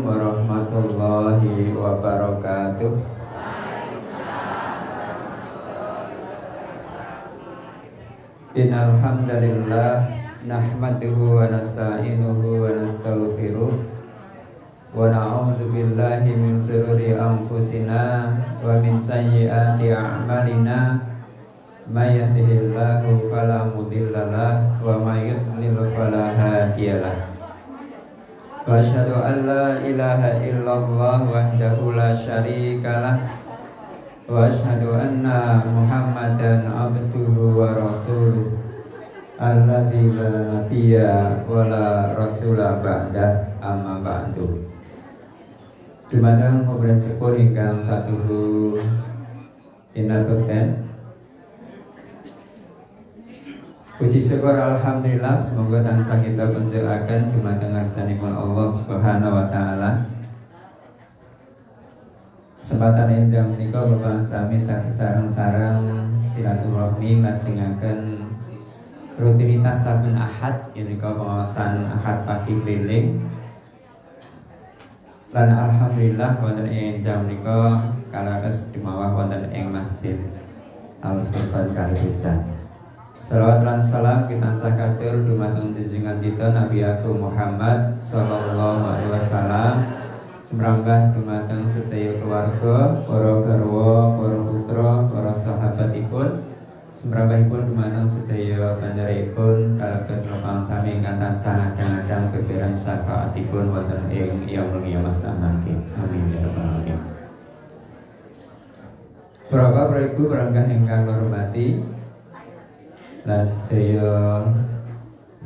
warahmatullahi wabarakatuh. Innal hamdalillah nahmaduhu wa nasta'inuhu wa nastaghfiruh wa na'udzu billahi min shururi anfusina wa min sayyiati a'malina may yahdihillahu fala mudhillalah wa may yudlil fala hadiyalah. Wa asyhadu an la ilaha illallah wahdahu la syarikalah wa asyhadu anna Muhammadan abduhu wa rasuluh alladzi la nabiyya wa la rasula ba'dah, amma ba'du. Dumateng pamrentah sepur ingkang satuhu inal bekten. Puji syukur alhamdulillah, semoga tansah kita panjenengaken dumateng ngarsanipun Allah Subhanahu wa taala. Kesempatan enjang menika Bapak sami sareng-sareng silaturahmi lajengaken rutinitas saben Ahad menika pengawasan Ahad pagi keliling. Lan alhamdulillah wonten ing enjang menika kalares dimawah wonten ing Masjid Al-Furqan Kalihujan. Salawat lan salam kita sakatur dumateng junjungan kita Nabi Agung Muhammad sallallahu alaihi wasallam, semrambah dumateng sedaya keluarga, para garwa, para putra, para sahabatipun, semrambahipun dumateng sedaya panjenenganipun kalebet Bapak sami ingkang tansah adhang-adhang beberan syafaatipun wonten ing yaumul qiyamah samanten. Amin ya rabbal alamin. Para bapak ibu perangkat ingkang hormati lan sedaya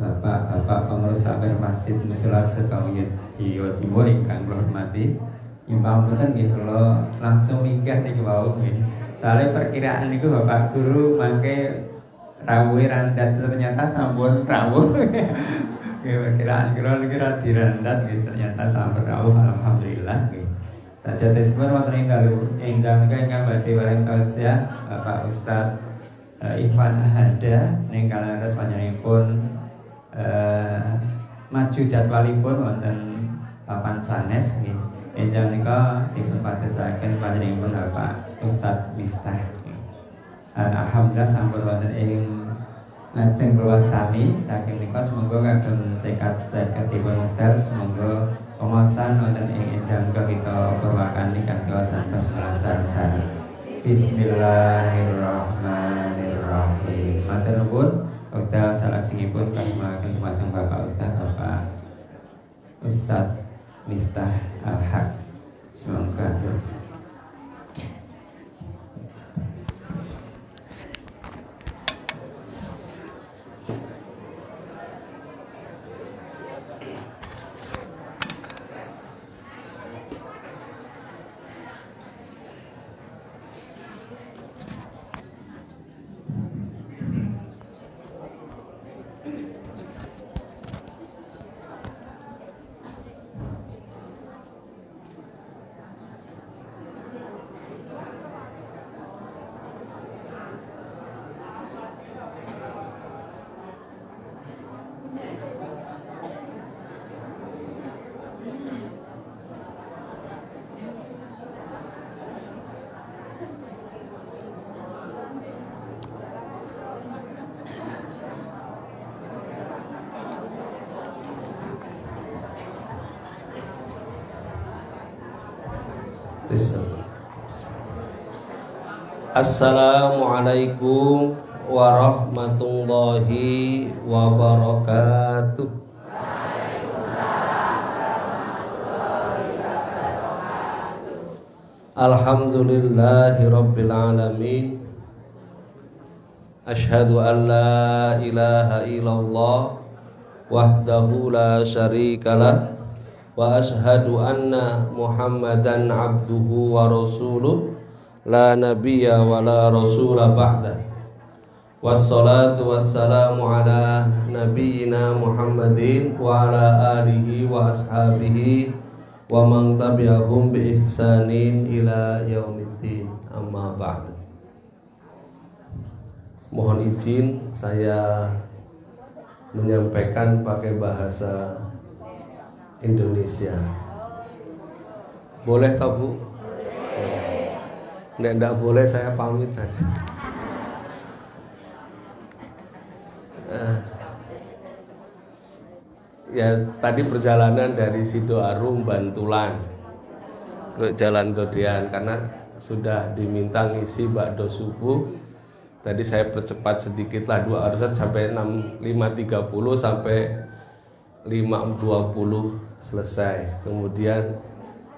bapak pengurus takmir Masjid Mushola Sukawiyat Jawa Timur ingkang kula hormati, nyumpang mboten nggih kula langsung minggah niki wau nggih. Soale perkiraan niku Bapak Guru mangke rawuhe randat, ternyata sampun rawuh. Nggih perkiraan kula niki ra dirandat nggih, ternyata sampun rawuh, alhamdulillah nggih. Sajatosipun wonten ing dalu ingkang ingkang badhe bareng tausiah Bapak Ustaz Ikhwan Ahada ning kalares panjenenganipun maju jadwalipun wonten papan sanes nggih. Enjang menika dipun padosaken panjenenganipun Bapak Ustaz Miftah. Alhamdulillah sampun wonten ing lajeng kula sami saking menika semoga kagem sekat-sekatipun medal, semoga pengawasan wonten ing enjang menika kita purwakan kanthi santos sareng-sareng. Bismillahirrahmanirrahim. Matur nuwun wekdal salajengipun kasemaken dumateng Bapak Ustaz Miftah Al-Haq. Semoga Assalamualaikum warahmatullahi wabarakatuh. Alhamdulillahi rabbil alamin. Asyhadu an la ilaha illallah wahdahu la syarikalah wa asyhadu anna Muhammadan abduhu wa rasuluh la nabiyya wa la rasula ba'da. Wassalatu wassalamu ala nabiyyina Muhammadin wa ala alihi wa ashabihi wa man tabi'ahum bi ihsanin ila yaumiddin. Amma ba'd. Mohon izin saya menyampaikan pakai bahasa Indonesia. Boleh toh Bu? Nggak boleh, saya pamit saja. Ya tadi perjalanan dari Sidoarum Bantulan ke Jalan Godean karena sudah diminta ngisi bakdo subuh. Tadi saya percepat sedikit lah, harusnya sampai 5.30 sampai 5.20 selesai. Kemudian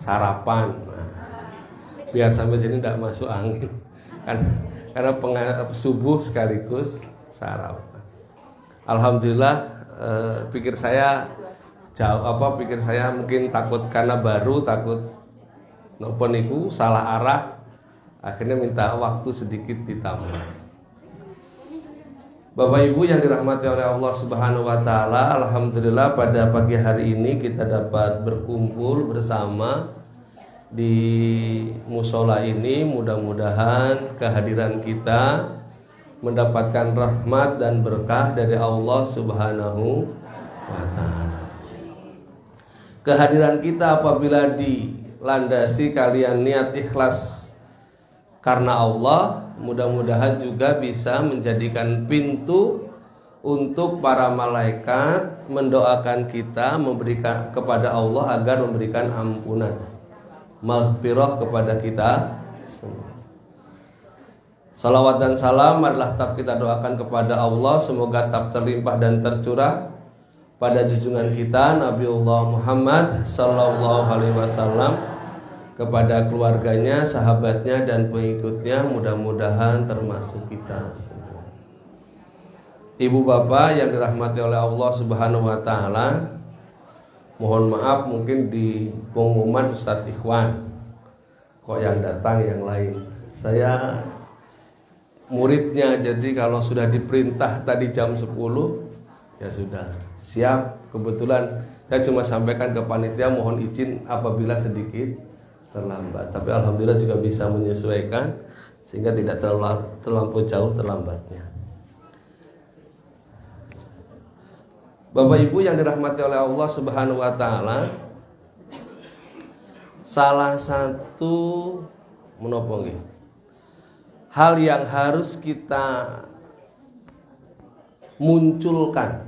sarapan. Nah, biar sampai sini tidak masuk angin kan, karena subuh sekaligus sarapan. Alhamdulillah. Pikir saya mungkin takut karena baru, takut nopo niku salah arah, akhirnya minta waktu sedikit ditambah. Bapak Ibu yang dirahmati oleh Allah Subhanahu wa taala, alhamdulillah pada pagi hari ini kita dapat berkumpul bersama di musola ini. Mudah-mudahan kehadiran kita mendapatkan rahmat dan berkah dari Allah Subhanahu wa taala. Kehadiran kita apabila dilandasi kalian niat ikhlas karena Allah, mudah-mudahan juga bisa menjadikan pintu untuk para malaikat mendoakan kita, memberikan kepada Allah agar memberikan ampunan, maghfirah kepada kita semua. Salawat dan salam adalah tetap kita doakan kepada Allah, semoga tetap terlimpah dan tercurah pada junjungan kita Nabiullah Muhammad sallallahu alaihi wasallam, kepada keluarganya, sahabatnya dan pengikutnya, mudah-mudahan termasuk kita semua. Ibu bapak yang dirahmati oleh Allah Subhanahu wa taala, mohon maaf mungkin di pengumuman Ustadz Ikhwan kok yang datang yang lain. Saya muridnya, jadi kalau sudah diperintah tadi jam 10 ya sudah siap. Kebetulan saya cuma sampaikan ke panitia mohon izin apabila sedikit terlambat, tapi alhamdulillah juga bisa menyesuaikan sehingga tidak terlampau jauh terlambatnya. Bapak Ibu yang dirahmati oleh Allah Subhanahu wa taala, salah satu hal yang harus kita munculkan,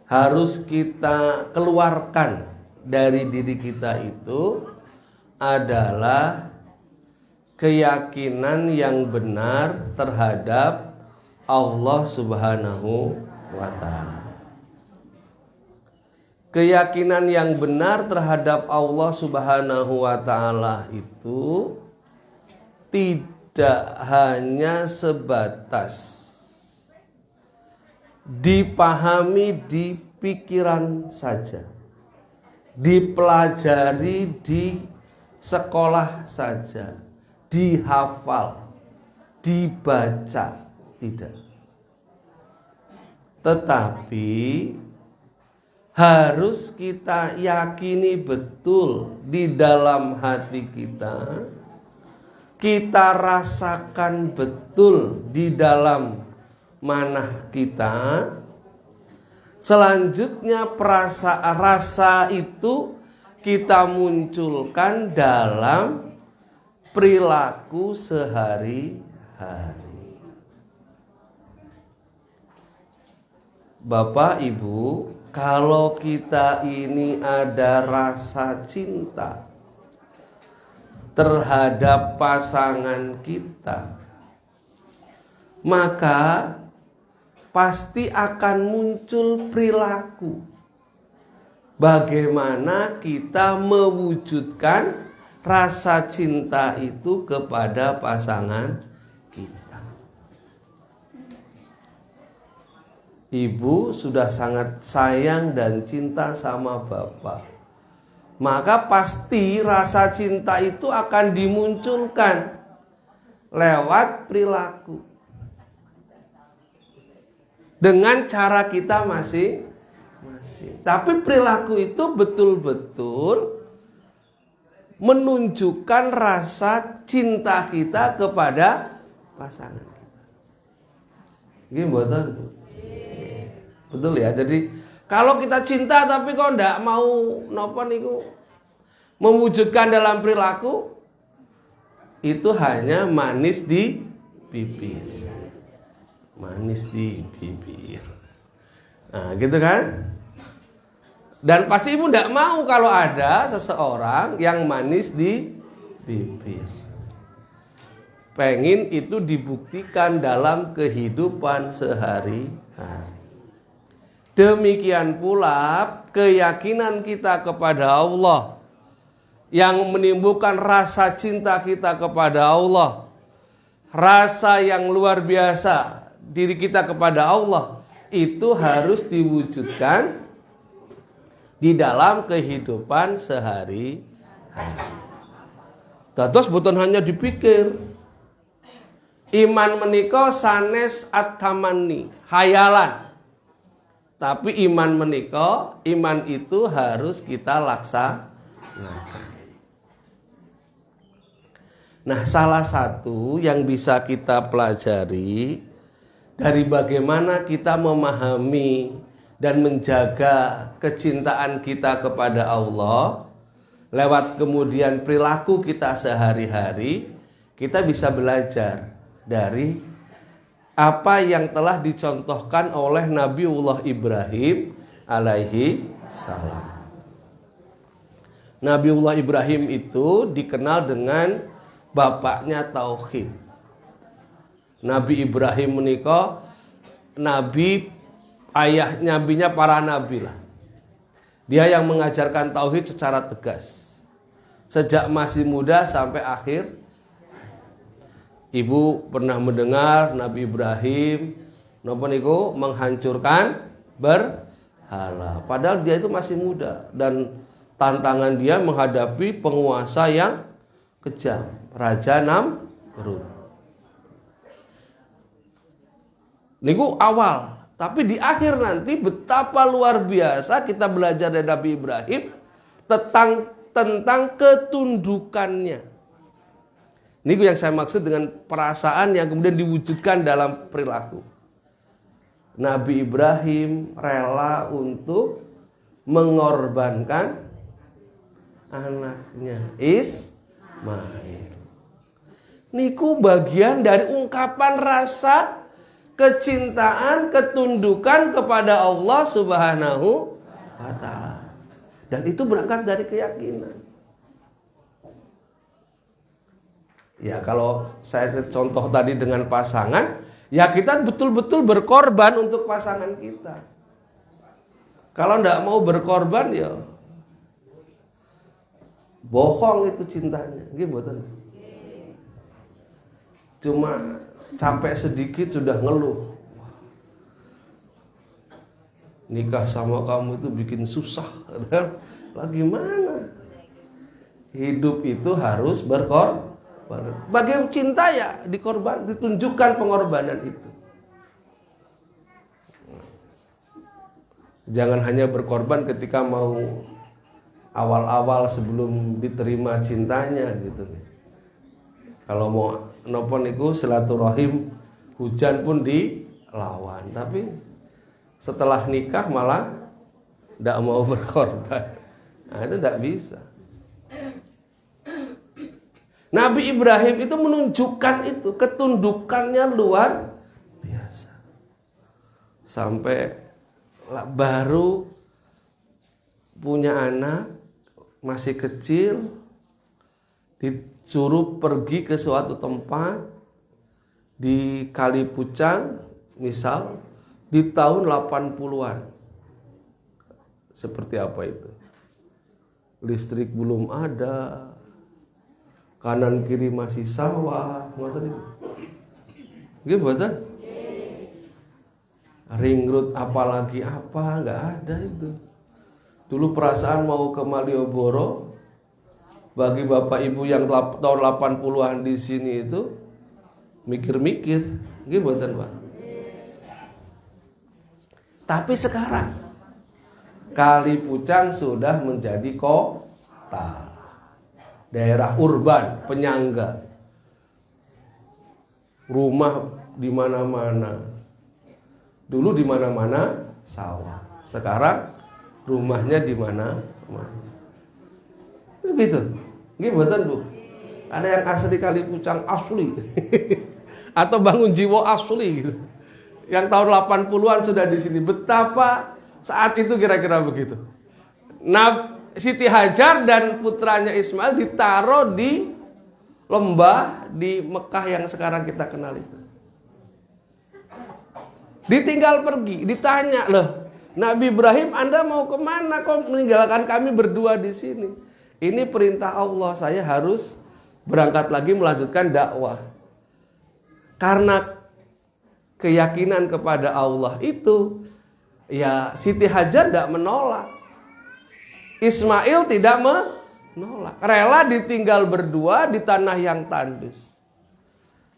harus kita keluarkan dari diri kita itu adalah keyakinan yang benar terhadap Allah Subhanahu wa taala. Keyakinan yang benar terhadap Allah Subhanahu wa taala itu tidak hanya sebatas dipahami di pikiran saja, dipelajari di sekolah saja, dihafal, dibaca, tidak. Tetapi harus kita yakini betul di dalam hati kita, kita rasakan betul di dalam manah kita. Selanjutnya rasa itu kita munculkan dalam perilaku sehari-hari. Bapak Ibu, kalau kita ini ada rasa cinta terhadap pasangan kita, maka pasti akan muncul perilaku bagaimana kita mewujudkan rasa cinta itu kepada pasangan kita. Ibu sudah sangat sayang dan cinta sama bapak, maka pasti rasa cinta itu akan dimunculkan lewat perilaku dengan cara kita masing-masing. Tapi perilaku itu betul-betul menunjukkan rasa cinta kita kepada pasangan kita. Gimana, Bu? Betul ya. Jadi kalau kita cinta tapi kok ndak mau nopo niku, Mewujudkan dalam perilaku itu hanya manis di bibir. Manis di bibir. Nah, gitu kan? Dan pasti ibu tidak mau kalau ada seseorang yang manis di bibir. Pengen itu dibuktikan dalam kehidupan sehari-hari. Demikian pula keyakinan kita kepada Allah yang menimbulkan rasa cinta kita kepada Allah, rasa yang luar biasa diri kita kepada Allah, itu harus diwujudkan di dalam kehidupan sehari-hari. Dados boten hanya dipikir. Iman menika sanes at-tamanni, hayalan. Tapi iman menika, iman itu harus kita laksanakan. Nah, salah satu yang bisa kita pelajari dari bagaimana kita memahami dan menjaga kecintaan kita kepada Allah lewat kemudian perilaku kita sehari-hari, kita bisa belajar dari apa yang telah dicontohkan oleh Nabiullah Ibrahim alaihi salam. Nabiullah Ibrahim itu dikenal dengan bapaknya tauhid. Nabi Ibrahim menika nabi, ayah nabinya para nabi lah. Dia yang mengajarkan tauhid secara tegas. Sejak masih muda sampai akhir. Ibu pernah mendengar Nabi Ibrahim napa niku menghancurkan berhala. Padahal dia itu masih muda dan tantangan dia menghadapi penguasa yang kejam, Raja Namrud. Niku awal, tapi di akhir nanti betapa luar biasa kita belajar dari Nabi Ibrahim tentang ketundukannya. Niku yang saya maksud dengan perasaan yang kemudian diwujudkan dalam perilaku. Nabi Ibrahim rela untuk mengorbankan anaknya Ismail. Niku bagian dari ungkapan rasa kecintaan, ketundukan kepada Allah Subhanahu wa ta'ala. Dan itu berangkat dari keyakinan. Ya, kalau saya contoh tadi dengan pasangan, ya kita betul-betul berkorban untuk pasangan kita. Kalau tidak mau berkorban, ya bohong itu cintanya. Gimana? Cuma capek sedikit sudah ngeluh. Nikah sama kamu itu bikin susah. Lagi mana? Hidup itu harus berkorban. Bagi cinta ya dikorban, ditunjukkan pengorbanan itu. Jangan hanya berkorban ketika mau awal-awal sebelum diterima cintanya gitu. Kalau mau nopo niku silaturahim, hujan pun dilawan. Tapi setelah nikah malah tidak mau berkorban. Nah, itu tidak bisa. Nabi Ibrahim itu menunjukkan itu, ketundukannya luar biasa. Sampai baru punya anak, masih kecil, disuruh pergi ke suatu tempat di Kali Pucang, misal, di tahun 80-an. Seperti apa itu? Listrik belum ada, kanan kiri masih sawah, ngoten itu. Nggih mboten? Ring road apalagi apa, enggak ada itu. Dulu perasaan mau ke Malioboro bagi bapak ibu yang tahun 80-an di sini itu mikir-mikir, nggih mboten, Pak? Tapi sekarang Kali Pucang sudah menjadi kota. Daerah urban, penyangga. Rumah di mana-mana. Dulu di mana-mana sawah. Sekarang rumahnya di mana-mana. Begitu. Nggih mboten, Bu. Ada yang asli Kalipucang asli. Atau Bangun Jiwo asli gitu. Yang tahun 80-an sudah di sini. Betapa saat itu kira-kira begitu. Nah, Siti Hajar dan putranya Ismail ditaruh di lembah di Mekah yang sekarang kita kenal itu. Ditinggal pergi, ditanya, loh, Nabi Ibrahim, Anda mau kemana? Kok meninggalkan kami berdua di sini? Ini perintah Allah, saya harus berangkat lagi melanjutkan dakwah. Karena keyakinan kepada Allah itu, ya Siti Hajar tidak menolak. Ismail tidak menolak. Rela ditinggal berdua di tanah yang tandus.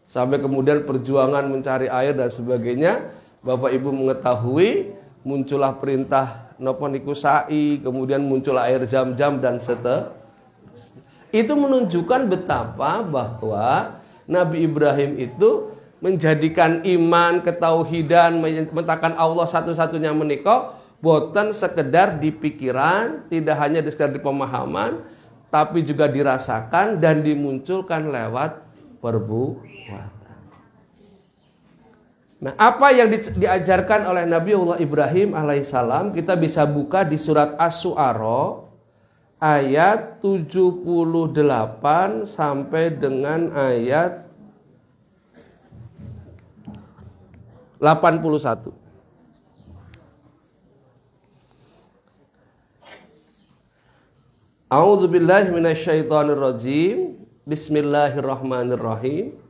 Sampai kemudian perjuangan mencari air dan sebagainya. Bapak Ibu mengetahui muncullah perintah napa niku sa'i, kemudian muncul air Zam-Zam dan seterusnya. Itu menunjukkan betapa bahwa Nabi Ibrahim itu menjadikan iman, ketauhidan, menyatakan Allah satu-satunya menika boten sekedar di pikiran, tidak hanya sekedar di pemahaman, tapi juga dirasakan dan dimunculkan lewat perbuatan. Nah, apa yang diajarkan oleh Nabiullah Ibrahim alaihissalam kita bisa buka di surat Asy-Syu'ara ayat 78 sampai dengan ayat 81. A'udzubillahi minasyaitonirrajim. Bismillahirrahmanirrahim.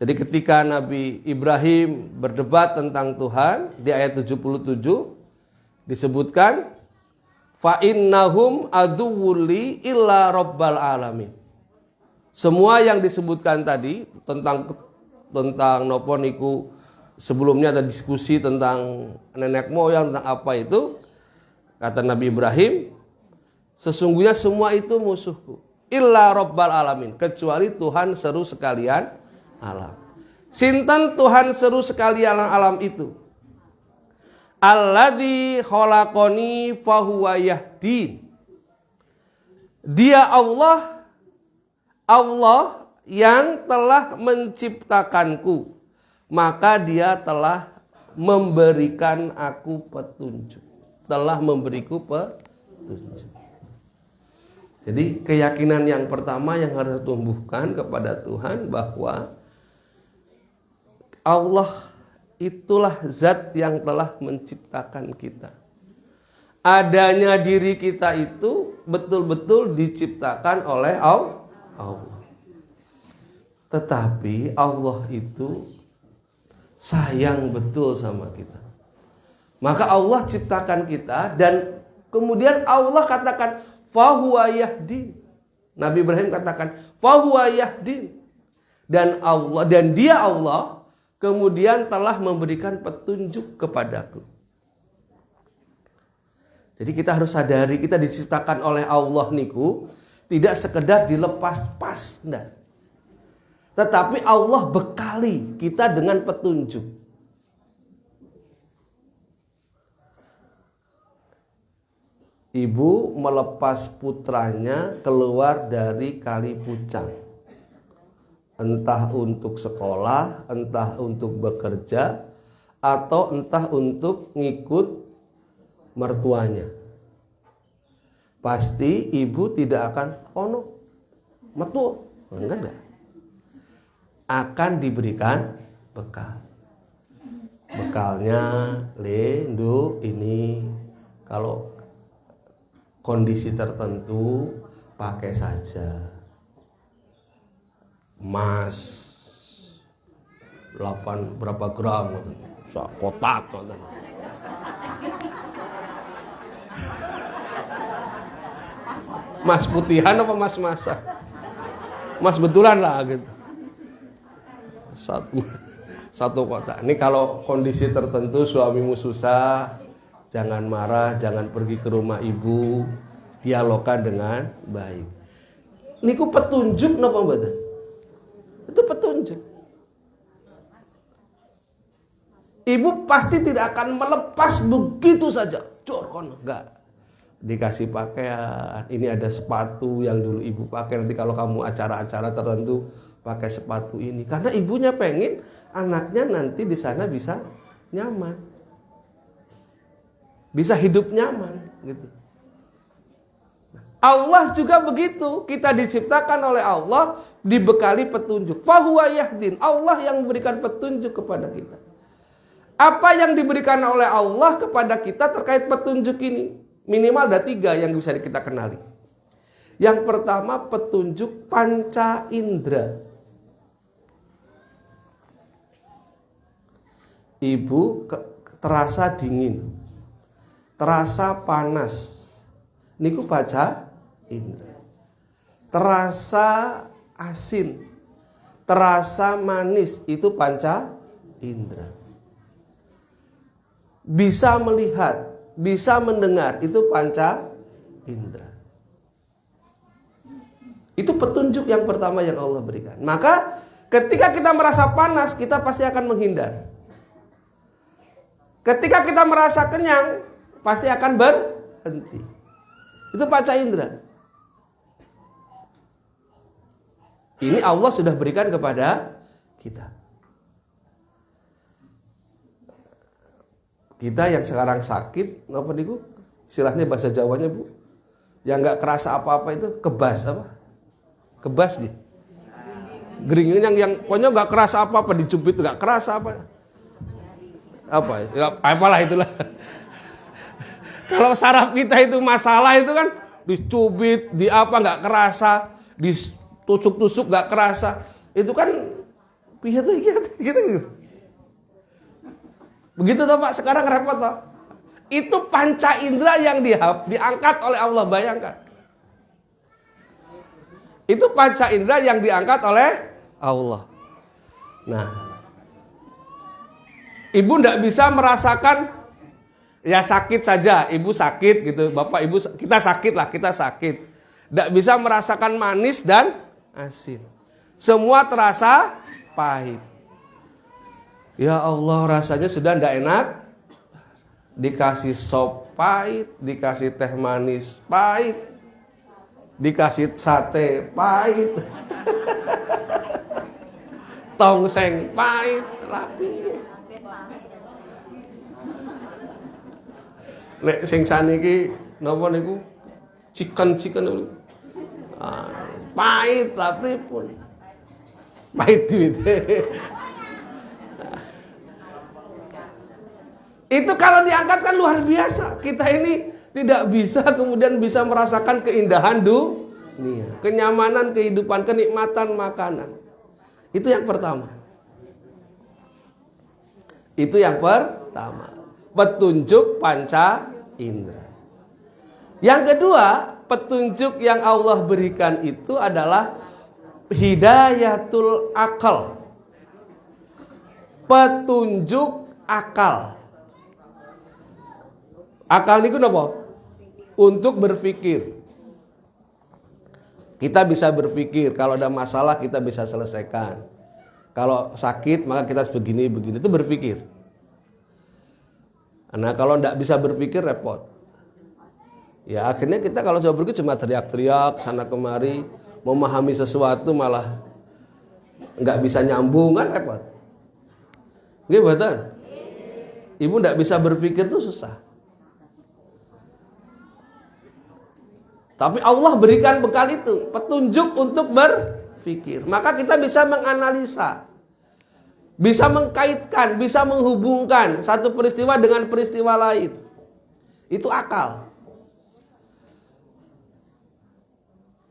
Jadi ketika Nabi Ibrahim berdebat tentang Tuhan di ayat 77 disebutkan fa innahum aduwwuli illa rabbal alamin. Semua yang disebutkan tadi tentang nopo niku sebelumnya ada diskusi tentang nenek moyang tentang apa itu, kata Nabi Ibrahim, sesungguhnya semua itu musuhku illa rabbal alamin, kecuali Tuhan seru sekalian alam. Sinten Tuhan seru sekalian alam itu? Alladzi khalaqani fahuwa yahdin. Dia Allah yang telah menciptakanku, maka dia telah memberikan aku petunjuk. Telah memberiku petunjuk. Jadi keyakinan yang pertama yang harus tumbuhkan kepada Tuhan bahwa Allah itulah zat yang telah menciptakan kita. Adanya diri kita itu betul-betul diciptakan oleh Allah. Tetapi Allah itu sayang betul sama kita. Maka Allah ciptakan kita dan kemudian Allah katakan fahuwa yahdin. Nabi Ibrahim katakan fahuwa yahdin. Dan dia Allah kemudian telah memberikan petunjuk kepadaku. Jadi kita harus sadari kita diciptakan oleh Allah niku tidak sekedar dilepas pas, enggak. Tetapi Allah bekali kita dengan petunjuk. Ibu melepas putranya keluar dari Kalipucang. Entah untuk sekolah, entah untuk bekerja, atau entah untuk ngikut mertuanya. Pasti ibu tidak akan, metu, enggak ada. Akan diberikan bekal. Bekalnya, ini kalau kondisi tertentu pakai saja. Emas 8 berapa gram kotak Mas putihan apa mas masak? Mas betulan lah gitu. Satu kotak. Ini kalau kondisi tertentu suamimu susah, jangan marah, jangan pergi ke rumah ibu, dialogkan dengan baik. Niku petunjuk napa mboten? Itu petunjuk. Ibu pasti tidak akan melepas begitu saja. Cor kono, enggak. dikasih pakaian, ini ada sepatu yang dulu ibu pakai, nanti kalau kamu acara-acara tertentu pakai sepatu ini, karena ibunya pengen anaknya nanti di sana bisa nyaman, bisa hidup nyaman gitu. Allah juga begitu, kita diciptakan oleh Allah dibekali petunjuk. Fahuwa yahdin, Allah yang memberikan petunjuk kepada kita. Apa yang diberikan oleh Allah kepada kita terkait petunjuk ini? Minimal ada 3 yang bisa kita kenali. Yang pertama, petunjuk panca indera. Ibu terasa dingin, terasa panas, niku panca indera. Terasa asin, terasa manis, itu panca indera. Bisa melihat, bisa mendengar, itu panca indera. Itu petunjuk yang pertama yang Allah berikan. Maka ketika kita merasa panas, kita pasti akan menghindar. Ketika kita merasa kenyang, pasti akan berhenti. Itu panca indera. Ini Allah sudah berikan kepada kita. Kita yang sekarang sakit, apa niku? Istilahnya bahasa Jawanya, Bu. Yang nggak kerasa apa-apa itu kebas apa? Kebas nih. Geringin yang pokoknya nggak kerasa apa-apa, dicubit nggak kerasa apa. Apa? Ya, apalah itulah. Kalau saraf kita itu masalah itu kan dicubit, di apa nggak kerasa, ditusuk-tusuk nggak kerasa, itu kan piye tuh gitu. Begitu toh Pak, sekarang repot toh. Itu panca indera yang diangkat oleh Allah, bayangkan. Itu panca indera yang diangkat oleh Allah. Nah, ibu ndak bisa merasakan ya sakit saja, ibu sakit gitu, bapak ibu kita sakit lah, kita sakit. Ndak bisa merasakan manis dan asin. Semua terasa pahit. Ya Allah, rasanya sudah ndak enak. Dikasih sop pahit, dikasih teh manis pahit, dikasih sate pahit, tongseng pahit, rapi. Nek sing saniki napa niku? Chicken niku. Pahit lah pripun. Pahit duwite. Itu kalau diangkat kan luar biasa. Kita ini tidak bisa kemudian bisa merasakan keindahan dunia, kenyamanan kehidupan, kenikmatan makanan. Itu yang pertama. Itu yang pertama. Petunjuk panca indera. Yang kedua, petunjuk yang Allah berikan itu adalah hidayatul akal. Petunjuk akal. Akal niku napa? Untuk berpikir. Kita bisa berpikir, kalau ada masalah kita bisa selesaikan. Kalau sakit maka kita harus begini, itu berpikir. Nah, kalau tidak bisa berpikir repot. Ya akhirnya kita kalau coba berpikir cuma teriak-teriak sana kemari, memahami sesuatu malah nggak bisa nyambung, kan repot. Nggih betul. Ibu tidak bisa berpikir tuh susah. Tapi Allah berikan bekal itu, petunjuk untuk berpikir. Maka kita bisa menganalisa, bisa mengkaitkan, bisa menghubungkan satu peristiwa dengan peristiwa lain. Itu akal.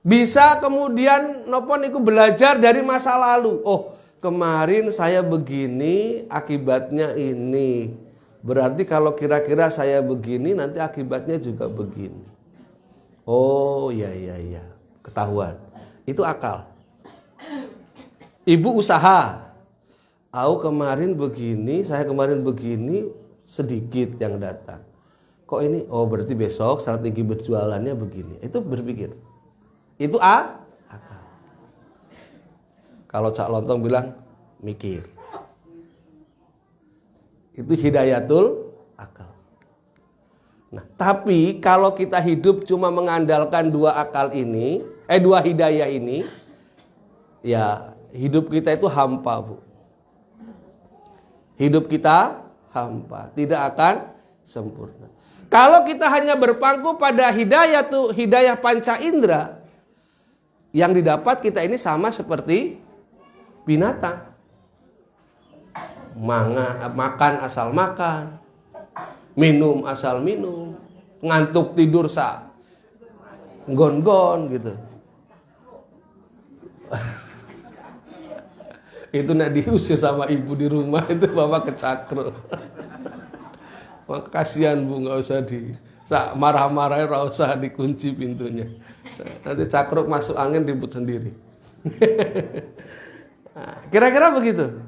Bisa kemudian nopo niku belajar dari masa lalu. Oh, kemarin saya begini, akibatnya ini. Berarti kalau kira-kira saya begini, nanti akibatnya juga begini. Oh, iya, ketahuan. Itu akal. Ibu usaha. Kemarin begini, saya kemarin begini, sedikit yang datang. Kok ini? Oh, berarti besok strategi berjualannya begini. Itu berpikir. Itu akal. Kalau Cak Lontong bilang mikir. Itu hidayatul akal. Nah, tapi kalau kita hidup cuma mengandalkan dua hidayah ini, ya hidup kita itu hampa, Bu. Hidup kita hampa, tidak akan sempurna. Kalau kita hanya berpangku pada hidayah panca indera, yang didapat kita ini sama seperti binatang. Makan asal makan, minum asal minum, ngantuk tidur gon-gon gitu. Itu nak diusir sama ibu di rumah itu bapak kecakro. Maka kasihan Bu, nggak usah marah-marahin, nggak usah dikunci pintunya. Nanti cakruk masuk angin ribut sendiri. Nah, kira-kira begitu.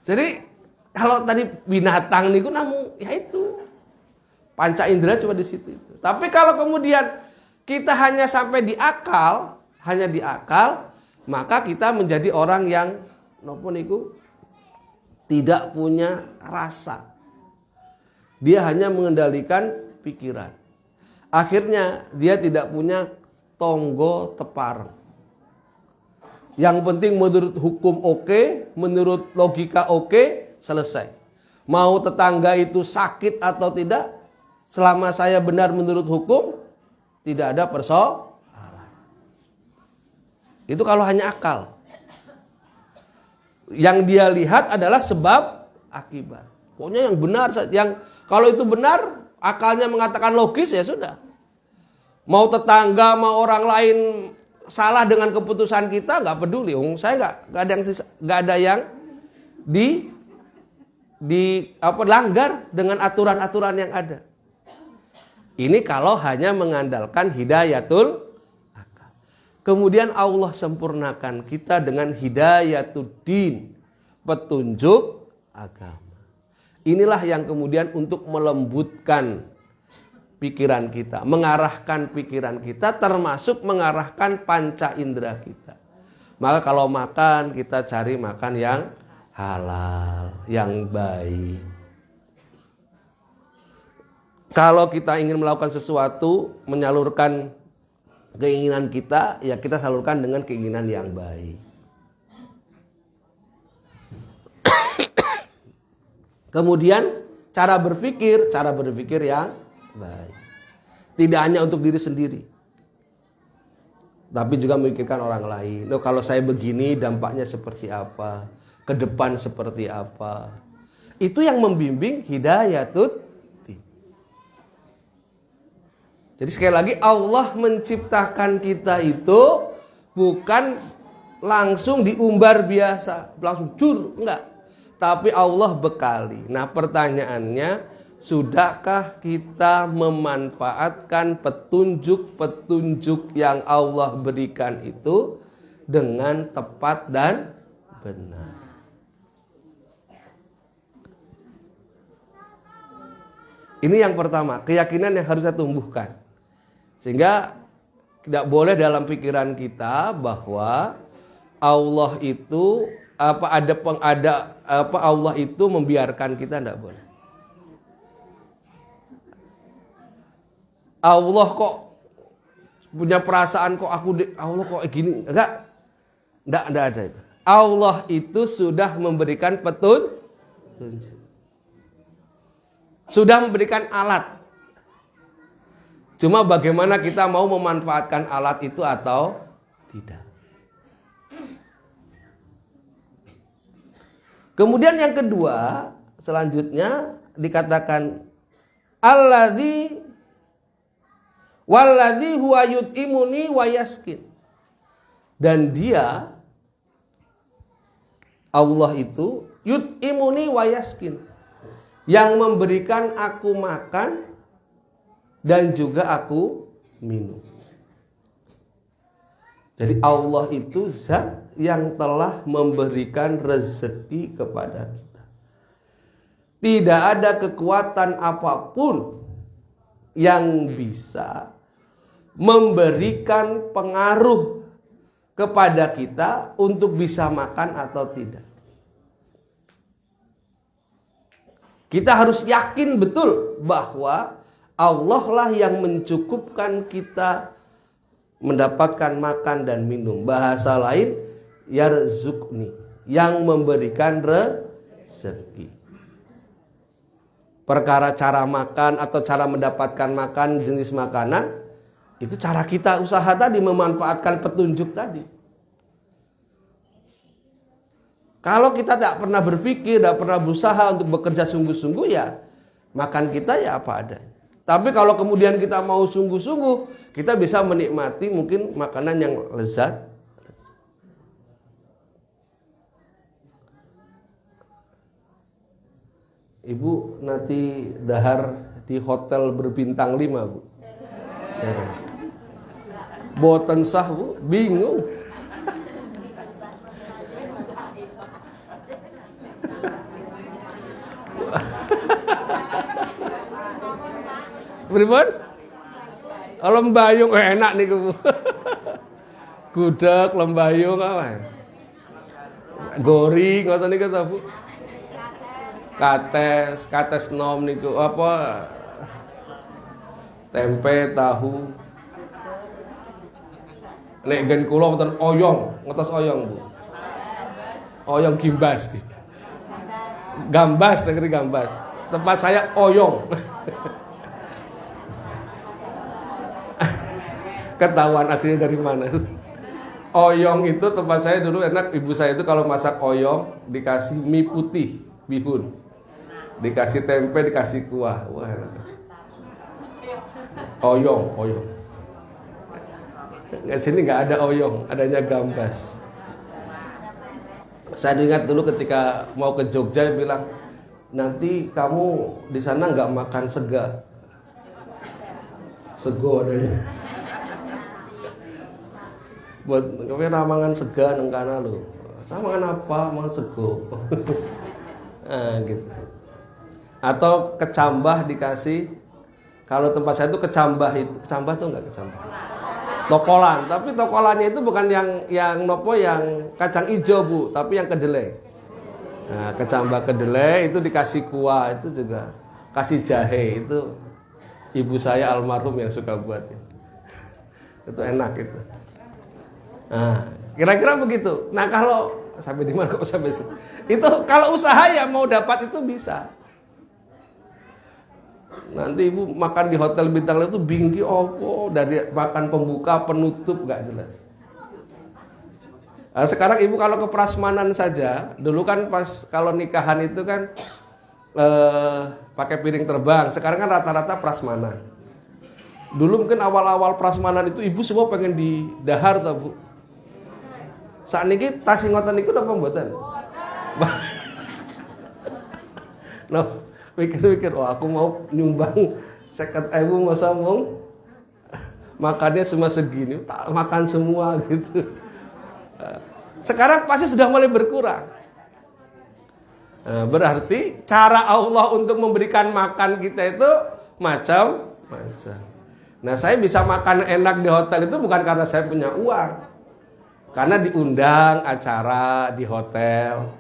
Jadi kalau tadi binatang niku namun ya itu panca indera cuma di situ itu. Tapi kalau kemudian kita hanya sampai di akal, maka kita menjadi orang yang nopo niku tidak punya rasa. Dia hanya mengendalikan pikiran. Akhirnya dia tidak punya tonggo tepar. Yang penting menurut hukum oke, menurut logika oke, selesai. Mau tetangga itu sakit atau tidak, selama saya benar menurut hukum, tidak ada persoalan. Itu kalau hanya akal. Yang dia lihat adalah sebab akibat. Pokoknya yang benar, kalau itu benar, akalnya mengatakan logis, ya sudah. Mau tetangga, mau orang lain salah dengan keputusan kita, nggak peduli. Saya nggak ada yang langgar dengan aturan-aturan yang ada. Ini kalau hanya mengandalkan hidayatul akal. Kemudian Allah sempurnakan kita dengan hidayatul din, petunjuk agama. Inilah yang kemudian untuk melembutkan pikiran kita, mengarahkan pikiran kita, termasuk mengarahkan panca indera kita. Maka kalau makan, kita cari makan yang halal, yang baik. Kalau kita ingin melakukan sesuatu, menyalurkan keinginan kita, ya kita salurkan dengan keinginan yang baik. Kemudian cara berpikir yang baik. Tidak hanya untuk diri sendiri, tapi juga memikirkan orang lain. Loh, kalau saya begini dampaknya seperti apa? Ke depan seperti apa? Itu yang membimbing hidayatul din. Jadi sekali lagi Allah menciptakan kita itu bukan langsung diumbar biasa, langsung cur, enggak. Tapi Allah bekali. Nah, pertanyaannya, sudahkah kita memanfaatkan petunjuk-petunjuk yang Allah berikan itu dengan tepat dan benar? Ini yang pertama, keyakinan yang harus saya tumbuhkan. Sehingga tidak boleh dalam pikiran kita bahwa Allah itu Allah itu membiarkan kita, tidak boleh. Allah kok punya perasaan kok Allah kok gini, enggak ada itu. Allah itu sudah memberikan petunjuk, sudah memberikan alat. Cuma bagaimana kita mau memanfaatkan alat itu atau tidak. Kemudian yang kedua, selanjutnya dikatakan walladzi huwa yut'imuni wa yaskin. Dan dia, Allah itu yut'imuni wa yaskin, yang memberikan aku makan dan juga aku minum. Jadi Allah itu zat yang telah memberikan rezeki kepada kita. Tidak ada kekuatan apapun yang bisa memberikan pengaruh kepada kita untuk bisa makan atau tidak. Kita harus yakin betul bahwa Allah lah yang mencukupkan kita mendapatkan makan dan minum. Bahasa lain, yarzuqni, yang memberikan rezeki. Perkara cara makan atau cara mendapatkan makan, jenis makanan, itu cara kita usaha tadi, memanfaatkan petunjuk tadi. Kalau kita tidak pernah berpikir, tidak pernah berusaha untuk bekerja sungguh-sungguh, ya makan kita ya apa adanya. Tapi kalau kemudian kita mau sungguh-sungguh, kita bisa menikmati mungkin makanan yang lezat. Ibu nanti dahar di hotel berbintang 5, Bu. Boten sah, Bu, bingung. Pripun? Lembayung enak niku. Gudeg, lembayung apa? Gori ngoten niku ta, Bu? Kates nom niku apa? Tempe, tahu. Nek gen kula wonten oyong, ngetos oyong, Bu. Oyong gimbas. Gambas, negeri Gambas. Tempat saya oyong. Ketahuan aslinya dari mana. Oyong itu tempat saya dulu enak. Ibu saya itu kalau masak oyong dikasih mie putih, bihun, dikasih tempe, dikasih kuah. Wah enak. Oyong. Di sini nggak ada oyong, adanya gambas. Saya ingat dulu ketika mau ke Jogja bilang, nanti kamu di sana nggak makan sega. Sego adanya. Buat kami ramangan sega nang kana lho. Sama kan apa? Mangan sego. Nah, gitu. Atau kecambah dikasih. Kalau tempat saya itu kecambah tuh enggak kecambah. Tokolan, tapi tokolannya itu bukan yang nopo yang kacang ijo, Bu, tapi yang kedelai. Nah, kecambah kedelai itu dikasih kuah, itu juga kasih jahe, itu ibu saya almarhum yang suka buatin. Itu enak itu. Nah, kira-kira begitu. Nah, kalau sampai di mana kok sampai sini? Itu kalau usaha ya mau dapat itu bisa. Nanti ibu makan di hotel bintang 5 itu bingki opo dari makan pembuka penutup nggak jelas. Nah, sekarang ibu kalau ke prasmanan saja, dulu kan pas kalau nikahan itu kan pakai piring terbang. Sekarang kan rata-rata prasmanan. Dulu mungkin awal-awal prasmanan itu ibu semua pengen di dahar tau, Bu. Saat ini tas ngoten niku napa mboten? Nah, mikir-mikir, aku mau nyumbang 50.000 masa mong makannya cuma segini, tak makan semua gitu. Sekarang pasti sudah mulai berkurang. Nah, berarti cara Allah untuk memberikan makan kita itu macam-macam. Nah, saya bisa makan enak di hotel itu bukan karena saya punya uang. Karena diundang acara di hotel.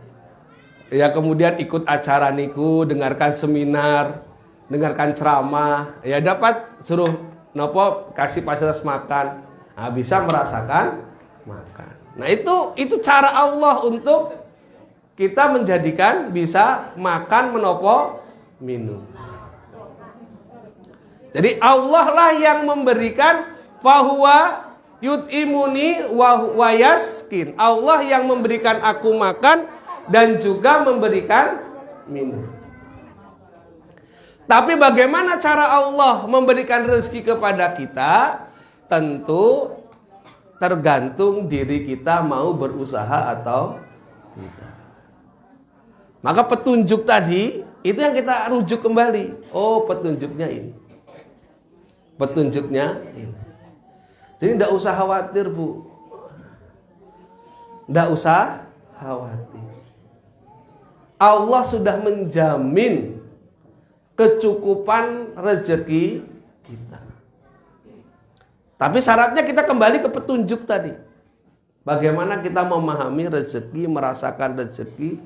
Ya kemudian ikut acara niku, dengarkan seminar, dengarkan ceramah, ya dapat suruh nopo kasih fasilitas makan. Nah, bisa merasakan makan. Nah, itu cara Allah untuk kita menjadikan bisa makan, menopo, minum. Jadi Allah lah yang memberikan fahuwa yut'imuni wa yaskin. Allah yang memberikan aku makan dan juga memberikan minum. Tapi bagaimana cara Allah memberikan rezeki kepada kita? Tentu tergantung diri kita mau berusaha atau tidak. Maka petunjuk tadi itu yang kita rujuk kembali. Oh, petunjuknya ini. Petunjuknya ini. Jadi tidak usah khawatir, Bu. Tidak usah khawatir. Allah sudah menjamin kecukupan rezeki kita. Tapi syaratnya kita kembali ke petunjuk tadi. Bagaimana kita memahami rezeki, merasakan rezeki,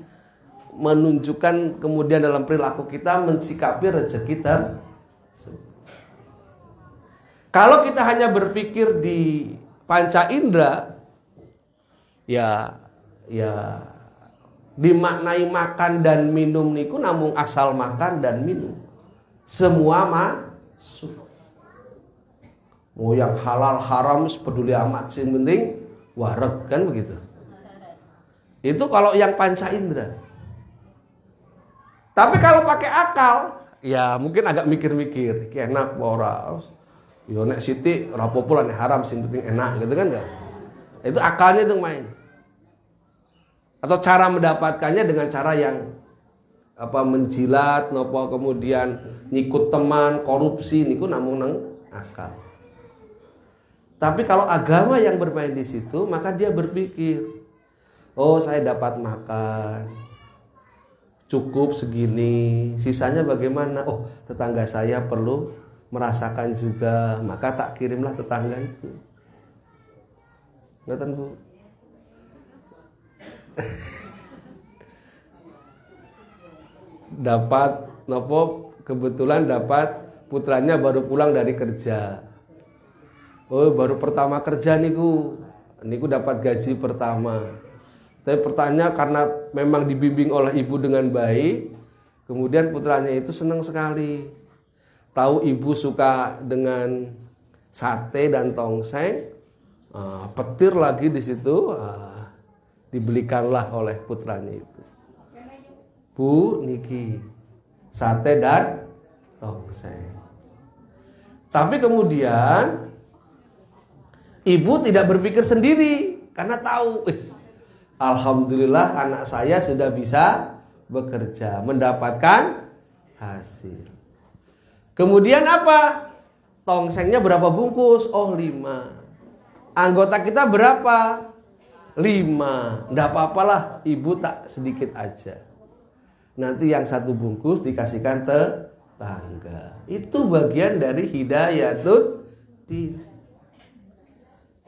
menunjukkan kemudian dalam perilaku kita mensikapi rezeki tersebut. Kalau kita hanya berpikir di panca indera, ya dimaknai makan dan minum niku namung asal makan dan minum. Semua masuk. Mau yang halal haram peduli amat, sing penting wareg, kan begitu. Itu kalau yang panca indera. Tapi kalau pakai akal, ya mungkin agak mikir-mikir, iki enak ora. Yo nek sithik ora apa-apa nek haram, sing penting enak, gitu kan enggak? Itu akalnya itu main. Atau cara mendapatkannya dengan cara yang menjilat, nopo kemudian nyikut teman, korupsi niku namung nang akal. Tapi kalau agama yang bermain di situ, maka dia berpikir, oh saya dapat makan cukup segini, sisanya bagaimana? Oh tetangga saya perlu merasakan juga, maka tak kirimlah tetangga itu. Ngerti Bu? Dapat nopo kebetulan dapat putranya baru pulang dari kerja. Oh baru pertama kerja niku dapat gaji pertama. Tapi pertanyaan karena memang dibimbing oleh ibu dengan baik, kemudian putranya itu senang sekali. Tahu ibu suka dengan sate dan tongseng, petir lagi di situ, dibelikanlah oleh putranya itu. Bu, niki sate dan tongseng. Tapi kemudian ibu tidak berpikir sendiri karena tahu, alhamdulillah anak saya sudah bisa bekerja, mendapatkan hasil. Kemudian apa? Tongsengnya berapa bungkus? Oh 5. Anggota kita berapa? 5. Nggak apa-apalah, ibu tak sedikit aja. Nanti yang 1 bungkus dikasihkan tetangga. Itu bagian dari hidayatul din.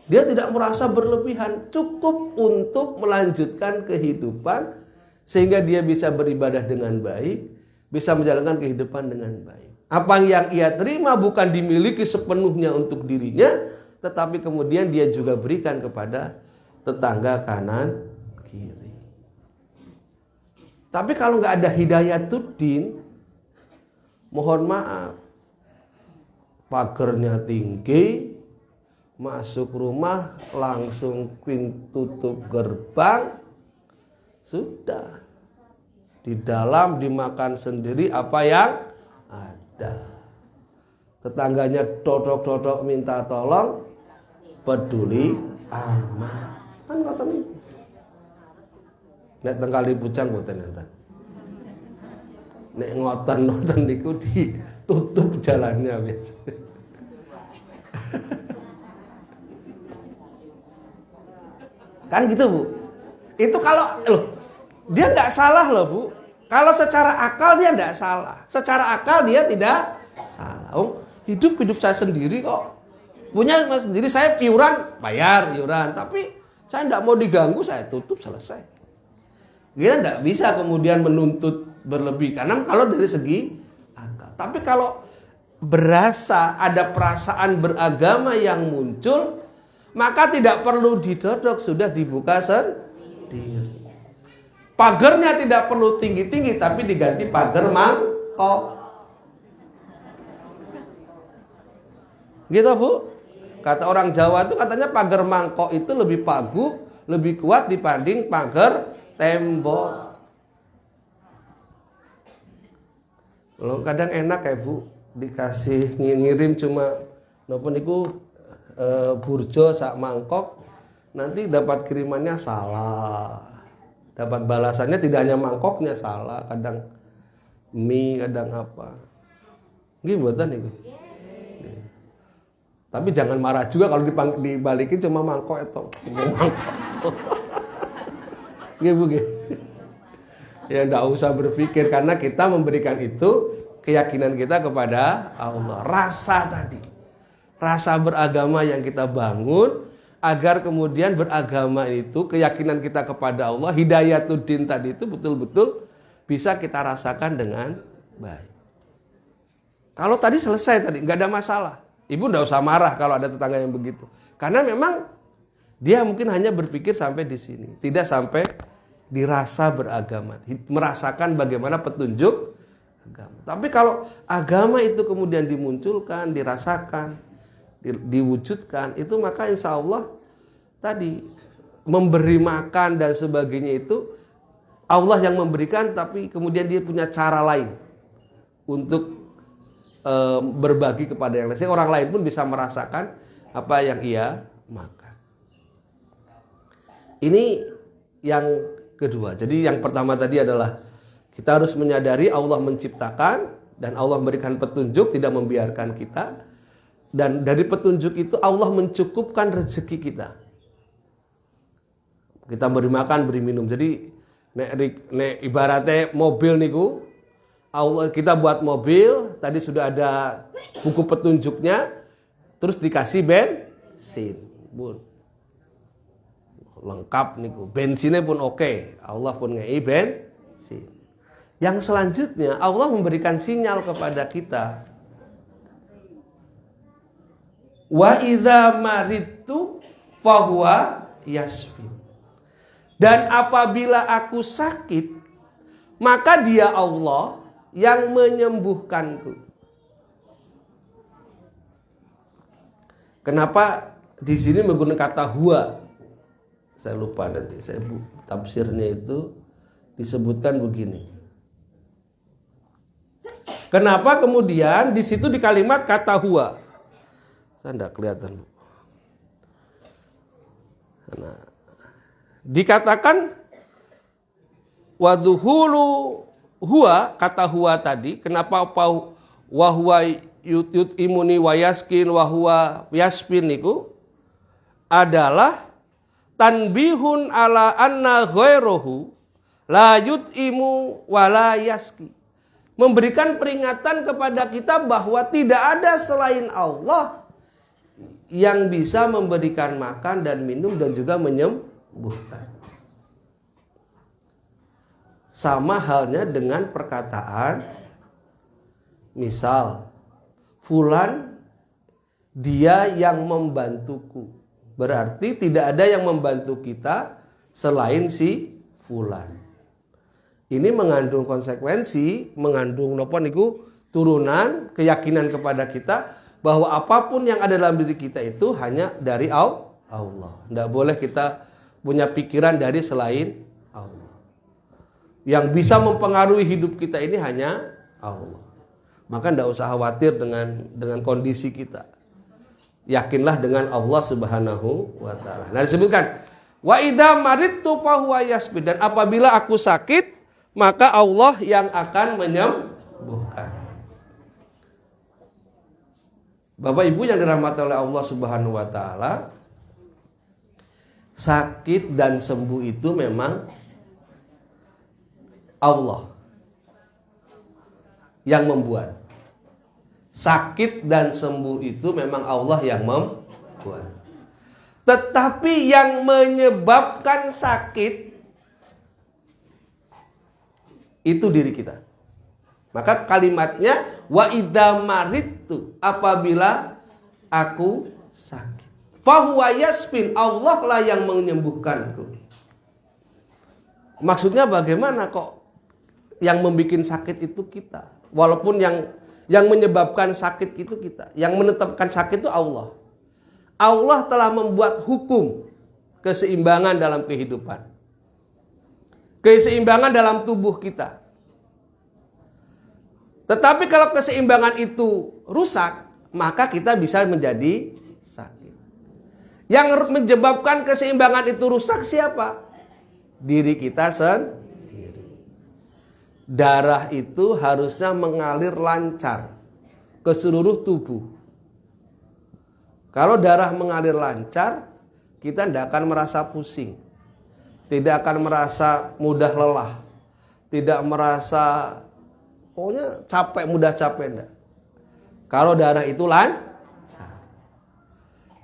Dia tidak merasa berlebihan, cukup untuk melanjutkan kehidupan sehingga dia bisa beribadah dengan baik, bisa menjalankan kehidupan dengan baik. Apa yang ia terima bukan dimiliki sepenuhnya untuk dirinya, tetapi kemudian dia juga berikan kepada tetangga kanan kiri. Tapi kalau nggak ada hidayatuddin, mohon maaf, pagernya tinggi, masuk rumah langsung tutup gerbang, sudah. Di dalam dimakan sendiri apa yang ada. Tetangganya dodok-dodok minta tolong, peduli amat. Kan kata nih. Nek teng Kali Pucang mboten enten. Nek ngoten-ngoten niku ditutup jalannya biasa. Kan gitu Bu. Itu kalau dia nggak salah loh Bu. Kalau secara akal dia nggak salah. Secara akal dia tidak salah. Oh, hidup saya sendiri kok. Punya sendiri, saya iuran, bayar iuran. Tapi saya nggak mau diganggu, saya tutup, selesai. Kita nggak bisa kemudian menuntut berlebih. Karena kalau dari segi akal. Tapi kalau berasa ada perasaan beragama yang muncul, maka tidak perlu didodok, sudah dibuka sendiri. Pagernya tidak perlu tinggi-tinggi, tapi diganti pagar mangkok. Gitu Bu. Kata orang Jawa itu katanya pagar mangkok itu lebih pagu, lebih kuat dibanding pagar tembok. Loh, kadang enak ya Bu, dikasih ngirim cuma napa niku burjo sak mangkok, nanti dapat kirimannya salah. Dapat balasannya tidak hanya mangkoknya salah, kadang mie, kadang apa. Nggih mboten niku. Tapi jangan marah juga kalau dibalikin cuma mangkok itu. Nggih Bu nggih. Ya enggak usah berpikir karena kita memberikan itu keyakinan kita kepada Allah. Rasa tadi. Rasa beragama yang kita bangun agar kemudian beragama itu, keyakinan kita kepada Allah, hidayatuddin tadi itu betul-betul bisa kita rasakan dengan baik. Kalau tadi selesai tadi, nggak ada masalah. Ibu nggak usah marah kalau ada tetangga yang begitu. Karena memang dia mungkin hanya berpikir sampai di sini, tidak sampai dirasa beragama, merasakan bagaimana petunjuk agama. Tapi kalau agama itu kemudian dimunculkan, dirasakan, diwujudkan, itu maka insya Allah tadi memberi makan dan sebagainya itu Allah yang memberikan, tapi kemudian dia punya cara lain untuk berbagi kepada yang lain. Sehingga orang lain pun bisa merasakan apa yang ia makan. Ini yang kedua. Jadi yang pertama tadi adalah kita harus menyadari Allah menciptakan dan Allah memberikan petunjuk, tidak membiarkan kita. Dan dari petunjuk itu Allah mencukupkan rezeki kita. Kita beri makan, beri minum. Jadi nek ibaratnya mobil niku, Allah kita buat mobil, tadi sudah ada buku petunjuknya, terus dikasih bensin, bun. Lengkap niku, bensinnya pun oke, Allah pun ngei bensin. Yang selanjutnya Allah memberikan sinyal kepada kita. Wa idza maridtu fahuwa yashfin. Dan apabila aku sakit, maka Dia Allah yang menyembuhkanku. Kenapa di sini menggunakan kata huwa? Saya lupa nanti, tafsirnya itu disebutkan begini. Kenapa kemudian di situ di kalimat kata huwa? Saya tidak kelihatan. Nah, dikatakan wadzuhulu huwa, kata huwa tadi, kenapa wa huwa yut'imuni wa yaskin wa huwa yasfin niku adalah tanbihun ala anna ghairuhu la yut'imu wa la yaski. Memberikan peringatan kepada kita bahwa tidak ada selain Allah yang bisa memberikan makan dan minum dan juga menyembuhkan. Sama halnya dengan perkataan, misal, fulan dia yang membantuku. Berarti tidak ada yang membantu kita selain si fulan. Ini mengandung konsekuensi, mengandung napa niku turunan keyakinan kepada kita bahwa apapun yang ada dalam diri kita itu hanya dari Allah. Tidak boleh kita punya pikiran dari selain Allah. Yang bisa mempengaruhi hidup kita ini hanya Allah. Maka tidak usah khawatir dengan kondisi kita. Yakinlah dengan Allah Subhanahu wa taala. Nah, disebutkan wa idza maridtu fa huwa yashfi, dan apabila aku sakit maka Allah yang akan menyembuhkan. Bapak Ibu yang dirahmati oleh Allah Subhanahu wa taala, sakit dan sembuh itu memang Allah yang membuat. Sakit dan sembuh itu memang Allah yang membuat. Tetapi yang menyebabkan sakit itu diri kita. Maka kalimatnya wa idza maridtu, apabila aku sakit. Fahuwa yashfin, Allah lah yang menyembuhkanku. Maksudnya bagaimana kok yang membuat sakit itu kita? Walaupun yang menyebabkan sakit itu kita, yang menetapkan sakit itu Allah. Allah telah membuat hukum keseimbangan dalam kehidupan, keseimbangan dalam tubuh kita. Tetapi kalau keseimbangan itu rusak, maka kita bisa menjadi sakit. Yang menyebabkan keseimbangan itu rusak siapa? Diri kita sendiri. Darah itu harusnya mengalir lancar ke seluruh tubuh. Kalau darah mengalir lancar, kita tidak akan merasa pusing, tidak akan merasa mudah lelah, tidak merasa pokoknya capek, mudah capek, enggak. Kalau darah itu lancar.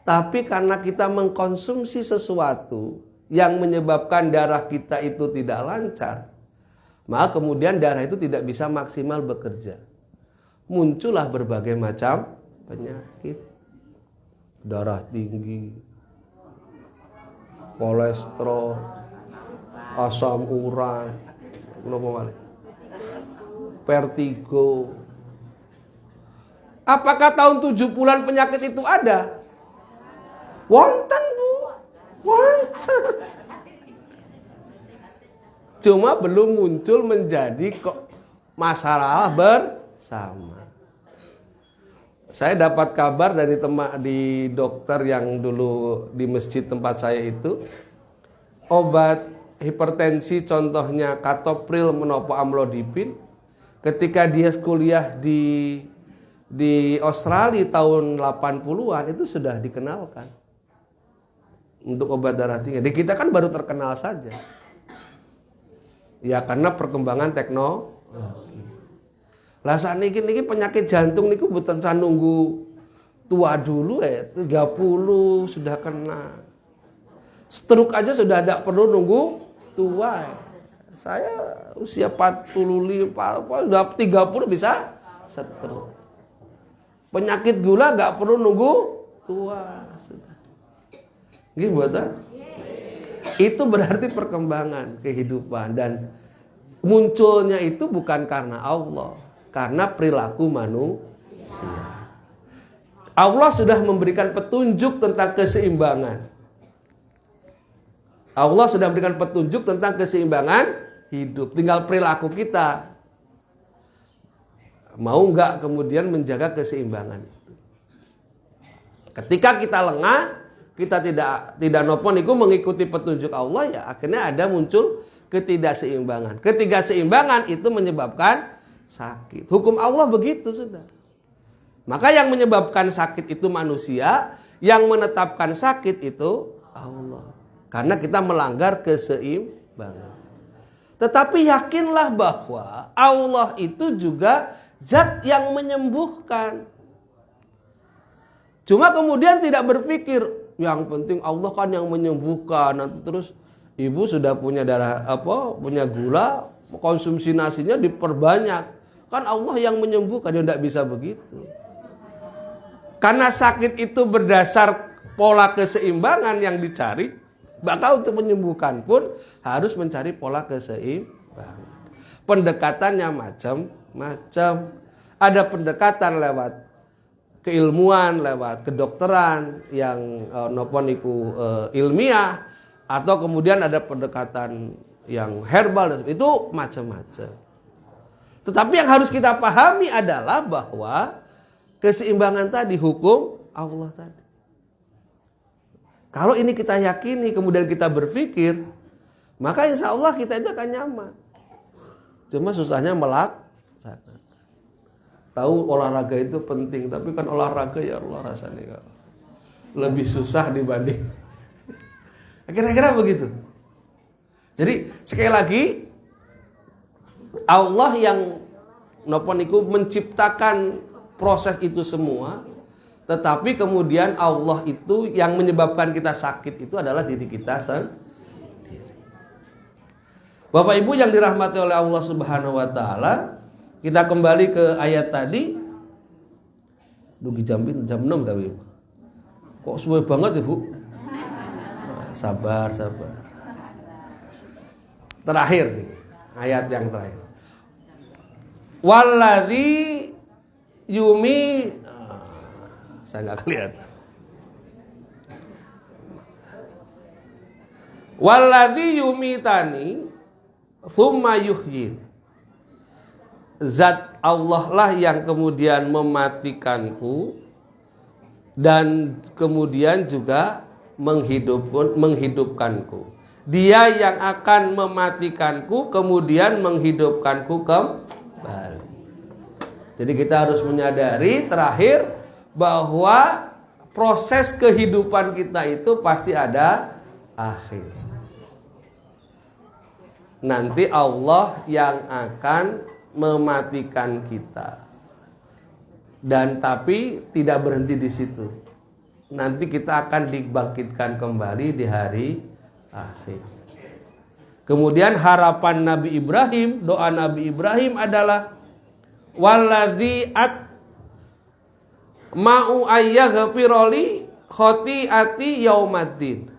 Tapi karena kita mengkonsumsi sesuatu yang menyebabkan darah kita itu tidak lancar, Maka kemudian darah itu tidak bisa maksimal bekerja. Muncullah berbagai macam penyakit. Darah tinggi, kolesterol, asam urat, vertigo. Apakah tahun 70-an penyakit itu ada? Wonten, Bu. Wonten. Cuma belum muncul menjadi kok masalah bersama. Saya dapat kabar dari di dokter yang dulu di masjid tempat saya itu, obat hipertensi contohnya katopril menapa amlodipin, ketika dia kuliah di Australia tahun 80-an itu sudah dikenalkan untuk obat darah tinggi. Di kita kan baru terkenal saja. Ya karena perkembangan teknologi. Lah sakniki niki penyakit jantung niku mboten can nunggu tua dulu 30 sudah kena. Stroke aja sudah tidak perlu nunggu tua. Saya usia 45, sudah 30 bisa stroke. Penyakit gula nggak perlu nunggu tua sudah. Gimana? Itu berarti perkembangan kehidupan dan munculnya itu bukan karena Allah, karena perilaku manusia. Allah sudah memberikan petunjuk tentang keseimbangan. Allah sudah memberikan petunjuk tentang keseimbangan hidup. Tinggal perilaku kita. Mau nggak kemudian menjaga keseimbangan itu. Ketika kita lengah, kita tidak nopo niku mengikuti petunjuk Allah, ya akhirnya ada muncul ketidakseimbangan. Ketidakseimbangan itu menyebabkan sakit. Hukum Allah begitu sudah. Maka yang menyebabkan sakit itu manusia, yang menetapkan sakit itu Allah. Karena kita melanggar keseimbangan. Tetapi yakinlah bahwa Allah itu juga zat yang menyembuhkan. Cuma kemudian tidak berpikir, yang penting Allah kan yang menyembuhkan. Nanti terus ibu sudah punya punya gula, konsumsi nasinya diperbanyak. Kan Allah yang menyembuhkan, dia tidak bisa begitu. Karena sakit itu berdasar pola keseimbangan yang dicari, maka untuk menyembuhkan pun harus mencari pola keseimbangan. Pendekatannya macam-macam. Ada pendekatan lewat keilmuan, lewat kedokteran yang ilmiah, atau kemudian ada pendekatan yang herbal, itu macam-macam. Tetapi yang harus kita pahami adalah bahwa keseimbangan tadi hukum Allah tadi. Kalau ini kita yakini, kemudian kita berpikir, maka insya Allah kita itu akan nyaman. Cuma susahnya melaksanakan. Tahu olahraga itu penting, tapi kan olahraga ya Allah rasanya lebih susah dibanding. Kira-kira begitu. Jadi sekali lagi, Allah yang menciptakan proses itu semua, tetapi kemudian Allah itu yang menyebabkan kita sakit itu adalah diri kita sendiri. Bapak Ibu yang dirahmati oleh Allah Subhanahu wa taala, kita kembali ke ayat tadi. Dugi jam 6 kali. Kok suwe banget Ibu? Sabar. Terakhir nih, ayat yang terakhir. Walladzi yumi, saya nggak kelihatan. Walladzi yumitani tsumma yuhyin. Zat Allah lah yang kemudian mematikanku dan kemudian juga menghidupkanku. Dia yang akan mematikanku kemudian menghidupkanku kembali. Jadi kita harus menyadari terakhir bahwa proses kehidupan kita itu pasti ada akhir. Nanti Allah yang akan mematikan kita. Dan tapi tidak berhenti di situ. Nanti kita akan dibangkitkan kembali di hari akhir. Kemudian harapan Nabi Ibrahim, doa Nabi Ibrahim adalah waladzi ma'u ayyaghfiroli khoti'ati yaumaddin.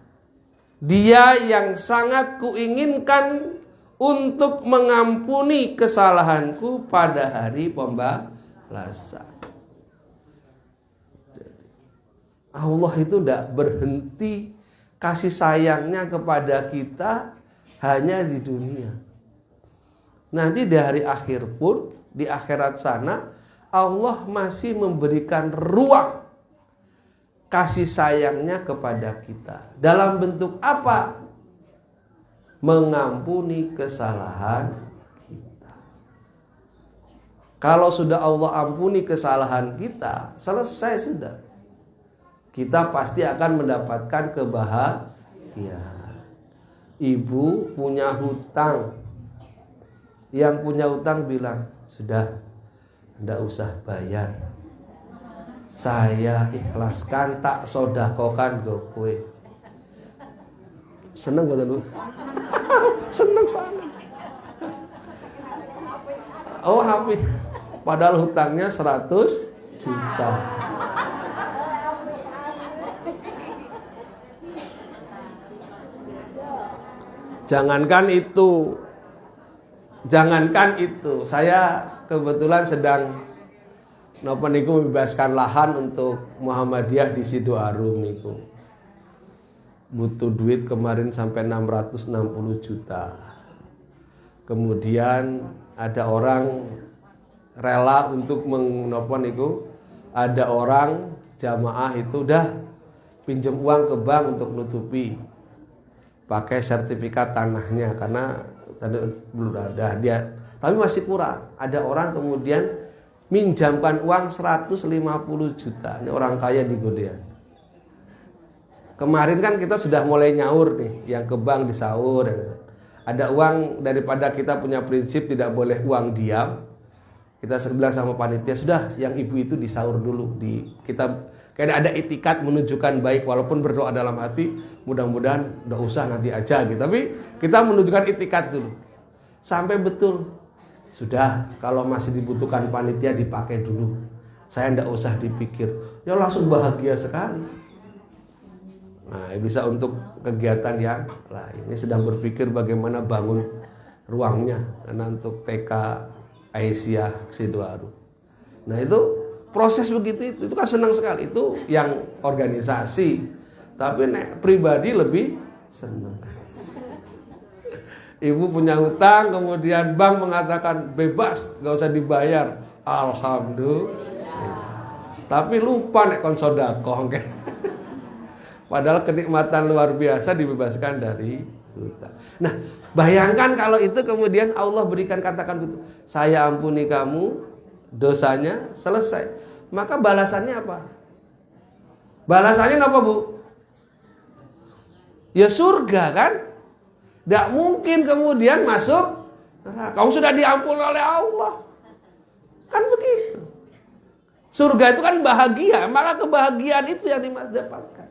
Dia yang sangat kuinginkan untuk mengampuni kesalahanku pada hari pembalasan. Allah itu tidak berhenti kasih sayangnya kepada kita hanya di dunia. Nanti di hari akhir pun, di akhirat sana, Allah masih memberikan ruang kasih sayangnya kepada kita. Dalam bentuk apa? Mengampuni kesalahan kita. Kalau sudah Allah ampuni kesalahan kita, selesai sudah. Kita pasti akan mendapatkan kebahagiaan. Ibu punya hutang. Yang punya hutang bilang, sudah, tidak usah bayar. Saya ikhlaskan, tak sodakokan gue. Seneng gak dulu? Seneng sana. Oh happy. Padahal hutangnya 100 juta. Jangankan itu, saya kebetulan sedang napa niku membebaskan lahan untuk Muhammadiyah di Sidoarum niku. Butuh duit kemarin sampai 660 juta. Kemudian ada orang rela untuk napa niku, ada orang jamaah itu udah pinjam uang ke bank untuk nutupi. Pakai sertifikat tanahnya karena belum ada dia, tapi masih kurang. Ada orang kemudian minjamkan uang 150 juta. Ini orang kaya di Godean. Kemarin kan kita sudah mulai nyaur nih, yang ke bank disaur. Ada uang, daripada kita punya prinsip tidak boleh uang diam. Kita bilang sama panitia, sudah yang ibu itu disaur dulu. Kita kayak ada itikat menunjukkan baik, walaupun berdoa dalam hati, mudah-mudahan udah usah nanti aja gitu. Tapi kita menunjukkan itikat dulu. Sampai betul. Sudah, kalau masih dibutuhkan panitia dipakai dulu. Saya tidak usah dipikir. Ya langsung bahagia sekali. Nah, bisa untuk kegiatan yang lain. Ini sedang berpikir bagaimana bangun ruangnya karena untuk TK Aisyah Sidoarum. Nah, itu proses begitu itu kan senang sekali. Itu yang organisasi. Tapi pribadi lebih senang. Ibu punya hutang, kemudian bank mengatakan bebas, gak usah dibayar. Alhamdulillah. Tapi lupa nek kon sedekah. Padahal kenikmatan luar biasa dibebaskan dari hutang. Nah, bayangkan kalau itu kemudian Allah berikan, katakan begitu, saya ampuni kamu dosanya, selesai. Maka balasannya apa? Balasannya apa, Bu? Ya surga kan? Tidak mungkin kemudian masuk neraka. Kamu sudah diampuni oleh Allah. Kan begitu. Surga itu kan bahagia. Maka kebahagiaan itu yang dapatkan.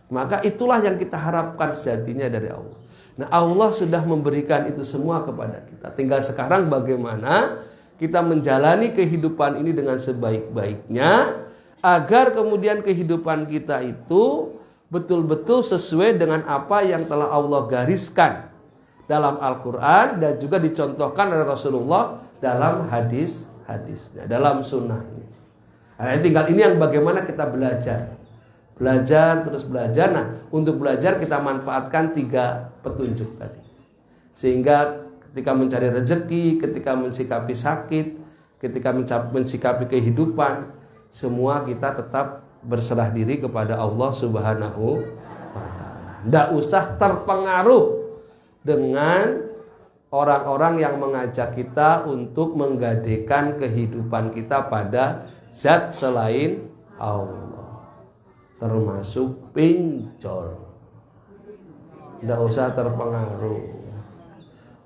Maka itulah yang kita harapkan sejatinya dari Allah. Nah, Allah sudah memberikan itu semua kepada kita. Tinggal sekarang bagaimana kita menjalani kehidupan ini dengan sebaik-baiknya, agar kemudian kehidupan kita itu betul-betul sesuai dengan apa yang telah Allah gariskan dalam Al-Quran dan juga dicontohkan oleh Rasulullah dalam hadis-hadisnya, dalam sunnahnya. Nah, tinggal ini yang bagaimana kita belajar terus belajar. Nah, untuk belajar kita manfaatkan 3 petunjuk tadi, sehingga ketika mencari rezeki, ketika mensikapi sakit, ketika mensikapi kehidupan, semua kita tetap berserah diri kepada Allah Subhanahu wa ta'ala. Tidak usah terpengaruh dengan orang-orang yang mengajak kita untuk menggadekan kehidupan kita pada zat selain Allah, termasuk pinjol. Tidak usah terpengaruh.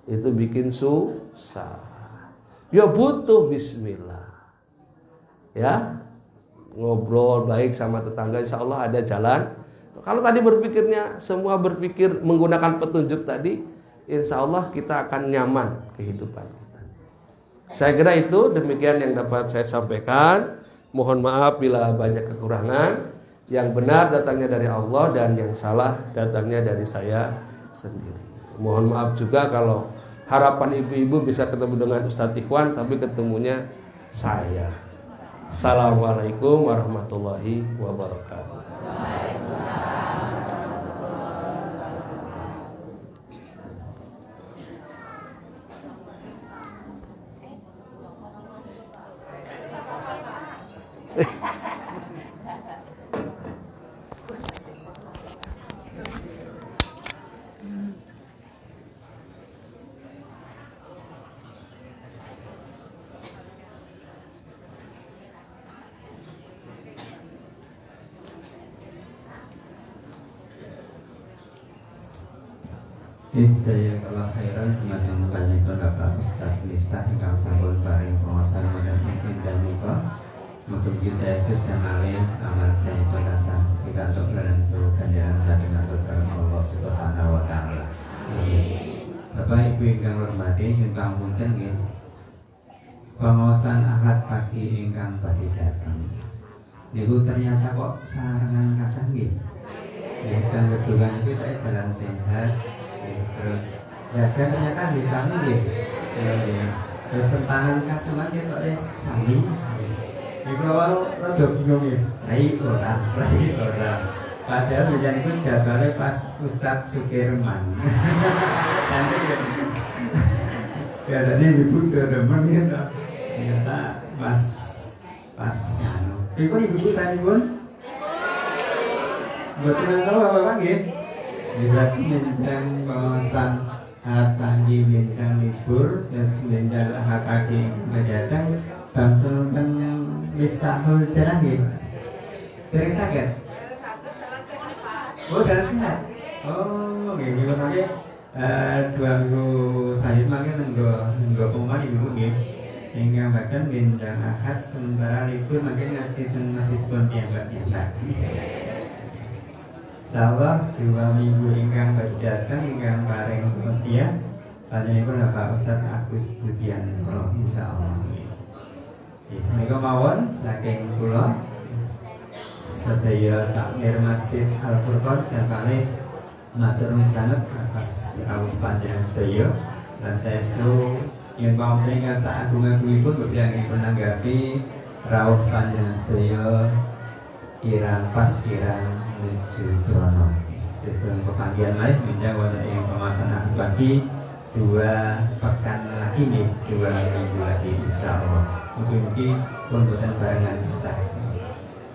Itu bikin susah. Ya butuh bismillah. Ya, ngobrol baik sama tetangga, insya Allah ada jalan. Kalau tadi berpikirnya semua berpikir menggunakan petunjuk tadi, insya Allah kita akan nyaman kehidupan kita. Saya kira itu demikian yang dapat saya sampaikan. Mohon maaf bila banyak kekurangan. Yang benar datangnya dari Allah dan yang salah datangnya dari saya sendiri. Mohon maaf juga kalau harapan ibu-ibu bisa ketemu dengan Ustadz Ikhwan tapi ketemunya saya. Assalamualaikum warahmatullahi wabarakatuh. Saya kalau khairan teman-teman banyak Bapak Ustaz Miftah ingkang sampun paring pengawasan modal ingkang janika mugi saya dan malih amal saya padasan pikantuk lan ganjaran saking surga Allah Subhanahu wa taala. Bapak Ibu ingkang hormati ingkang punten nggih. Pengawasan Ahad pagi ingkang badhe dateng. Niku ternyata kok sarangan kathah nggih. Ya kan kebetulan kita jalan sehat. Terus ya kan ternyata bisa nih ya. Terus tantangan kasulan itu sami. Iku awal rada bingung ya. Ora. Padahal bijan itu jadwalnya pas Ustadz Sukirman. Sampai ya. Ya tadi ibu udah demen ya. Ternyata pas ibu saya pun buat teman tahu apa lagi? Berarti menjang pengawasan hak tanggi menjang libur terus menjang hak kaki mendatang bangsa kan Miftahul Jalan gitu. Dari sakit? Oh dari sehat? Oh gini makanya 2 minggu saya makin nenggo pengumuman ibu gitu. Hingga bahkan menjang ahad sementara libur makin ngaji dan masih pun tiap. Insyaallah 2 minggu ingkang badhe dateng ingkang paring usia panjenenganipun Bapak Ustaz Agus Budianto insyaallah. Menika mawon saking kula sedaya takmir Masjid Al Furqan dan kalih matur nuwun sanget atas rawuh panjenengan sedaya lan saestu yen pamrih saagung-agungipun bebrangipun nanggapi rawuh panjenengan sedaya irang pas irang menuju krono. Sebelum pepanggian lain menjawab wonten ing pemasanan bagi 2 pekan lagi nih, 2 minggu lagi insyaallah. Mungkin pun boten barengan kita.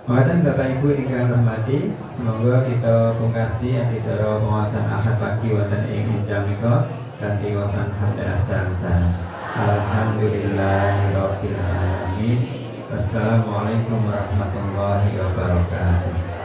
Monggo Bapak Ibu ingkang hormati, semoga kita pungkasi acara pengawasan Ahad pagi wonten ing jam menika kanthi wawasan hamdalah sansan. Alhamdulillahirabbil alamin. Wassalamualaikum warahmatullahi wabarakatuh.